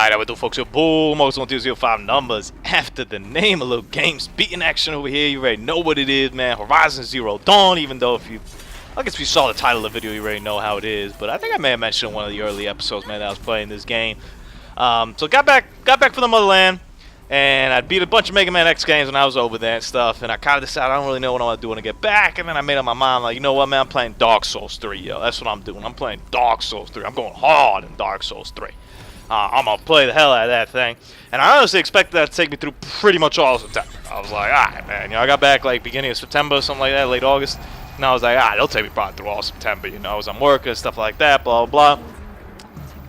Alright, I would do folks here. Boom, most 1205 numbers after the name. A little games beating action over here. You already know what it is, man. Horizon Zero Dawn, even though I guess if you saw the title of the video, you already know how it is. But I think I may have mentioned in one of the early episodes, man, that I was playing this game. So got back from the motherland, and I beat a bunch of Mega Man X games when I was over there and stuff. And I kind of decided I don't really know what I want to do when I get back. And then I made up my mind, like, you know what, man, I'm playing Dark Souls 3, yo. That's what I'm doing. I'm playing Dark Souls 3. I'm going hard in Dark Souls 3. I'm going to play the hell out of that thing. And I honestly expected that to take me through pretty much all of September. I was like, alright, man. You know, I got back like beginning of September or something like that, late August. And I was like, alright, it'll take me probably through all September, you know, as I'm working, stuff like that, blah, blah, blah.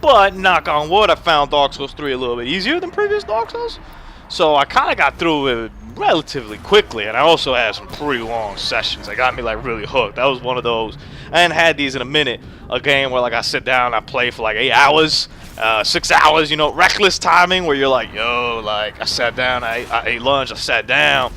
But, knock on wood, I found Dark Souls 3 a little bit easier than previous Dark Souls. So I kind of got through it relatively quickly. And I also had some pretty long sessions that got me, like, really hooked. That was one of those. I hadn't had these in a minute. A game where, like, I sit down and I play for, like, 8 hours. 6 hours, you know, reckless timing where you're like, yo, like, I sat down, I ate lunch, I sat down,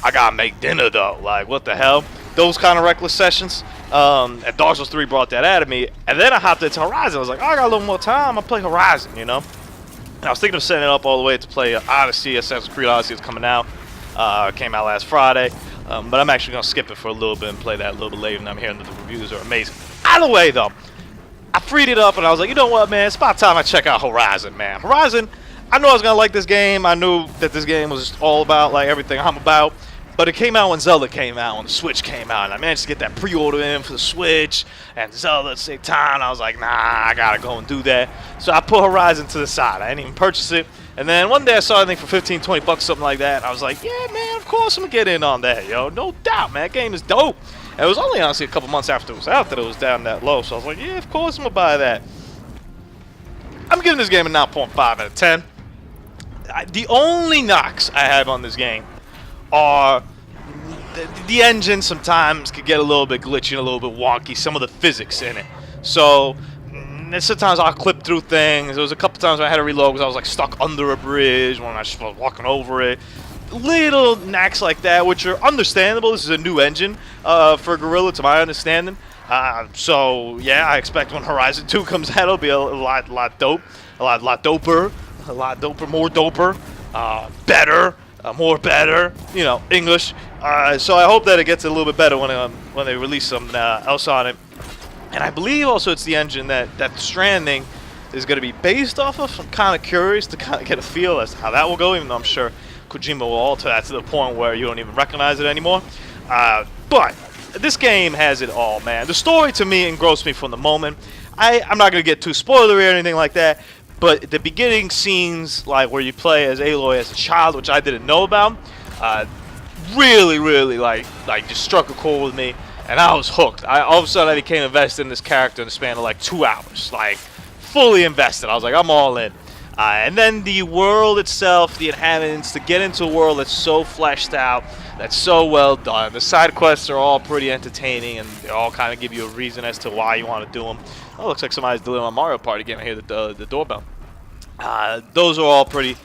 I gotta make dinner though, like, what the hell? Those kind of reckless sessions, and Dark Souls 3 brought that out of me, and then I hopped into Horizon. I was like, oh, I got a little more time, I'll play Horizon, you know? And I was thinking of setting it up all the way to play Odyssey. Assassin's Creed Odyssey is coming out, came out last Friday, but I'm actually gonna skip it for a little bit and play that a little bit later, and I'm hearing that the reviews are amazing. Either way though, I freed it up and I was like, you know what, man, it's about time I check out Horizon, man. Horizon, I knew I was going to like this game. I knew that this game was just all about, like, everything I'm about. But it came out when Zelda came out, when the Switch came out. And I managed to get that pre-order in for the Switch and Zelda at the same time. I was like, nah, I got to go and do that. So I put Horizon to the side. I didn't even purchase it. And then one day I saw it, for 15, 20 bucks, something like that. And I was like, yeah, man, of course I'm going to get in on that, yo. No doubt, man. That game is dope. And it was only, honestly, a couple months after it was out that it was down that low. So I was like, yeah, of course I'm going to buy that. I'm giving this game a 9.5 out of 10. The only knocks I have on this game are the engine sometimes could get a little bit glitchy and a little bit wonky, some of the physics in it. So sometimes I'll clip through things. There was a couple times when I had to reload because I was like stuck under a bridge when I was walking over it. Little knacks like that, which are understandable. This is a new engine for Gorilla, to my understanding. So yeah, I expect when Horizon 2 comes out, it'll be a lot dope, a lot doper, more doper, better, more better. You know, English. So I hope that it gets a little bit better when they release something else on it. And I believe also it's the engine that Stranding is going to be based off of. I'm kind of curious to kind of get a feel as to how that will go, even though I'm sure Kojima will alter that to the point where you don't even recognize it anymore. But this game has it all, man. The story to me engrossed me from the moment. I'm not going to get too spoilery or anything like that, but the beginning scenes, like where you play as Aloy as a child, which I didn't know about, really like just struck a chord with me, and I was hooked. All of a sudden I became invested in this character in the span of like 2 hours, like fully invested. I was like, I'm all in. And then the world itself, the inhabitants, to get into a world that's so fleshed out, that's so well done. The side quests are all pretty entertaining, and they all kind of give you a reason as to why you want to do them. Oh, looks like somebody's delivering a Mario Party game. I hear the doorbell. Those are all pretty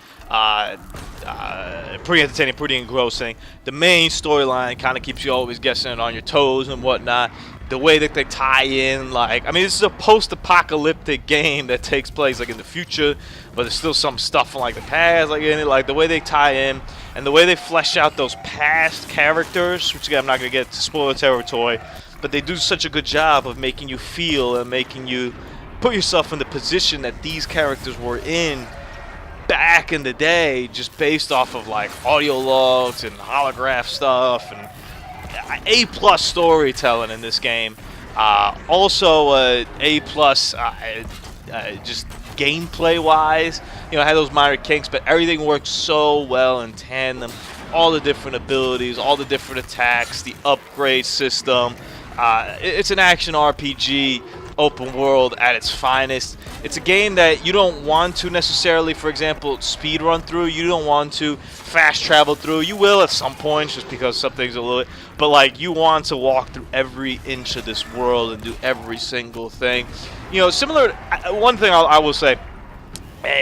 entertaining, pretty engrossing. The main storyline kind of keeps you always guessing on your toes and whatnot. The way that they tie in, like, I mean, this is a post-apocalyptic game that takes place, like, in the future, but there's still some stuff from, like, the past, like, in it, like, the way they tie in, and the way they flesh out those past characters, which, again, I'm not going to get to spoiler territory, but they do such a good job of making you feel and making you put yourself in the position that these characters were in back in the day, just based off of, like, audio logs and holograph stuff, and A+ storytelling in this game. Also A+ just gameplay wise. You know, I had those minor kinks, but everything works so well in tandem. All the different abilities, all the different attacks, the upgrade system. It's an action RPG open world at its finest. It's a game that you don't want to necessarily, for example, speed run through. You don't want to fast travel through. You will at some point, just because some things are a little bit, but like, you want to walk through every inch of this world and do every single thing. You know, similar, one thing I will say,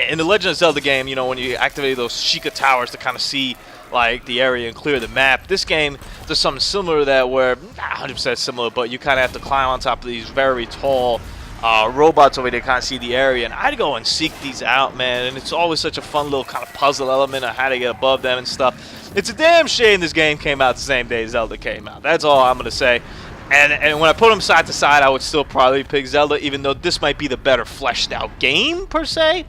in the Legend of Zelda game, you know, when you activate those Sheikah towers to kind of see like the area and clear the map, this game does something similar to that, where not 100% similar, but you kind of have to climb on top of these very tall robots over there kind of see the area, and I'd go and seek these out, man. And it's always such a fun little kind of puzzle element of how to get above them and stuff. It's a damn shame this game came out the same day Zelda came out. That's all I'm gonna say. And when I put them side to side, I would still probably pick Zelda, even though this might be the better fleshed out game per se.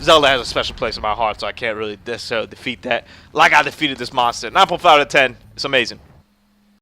Zelda has a special place in my heart, so I can't really necessarily defeat that like I defeated this monster. 9.5 out of 10. It's amazing.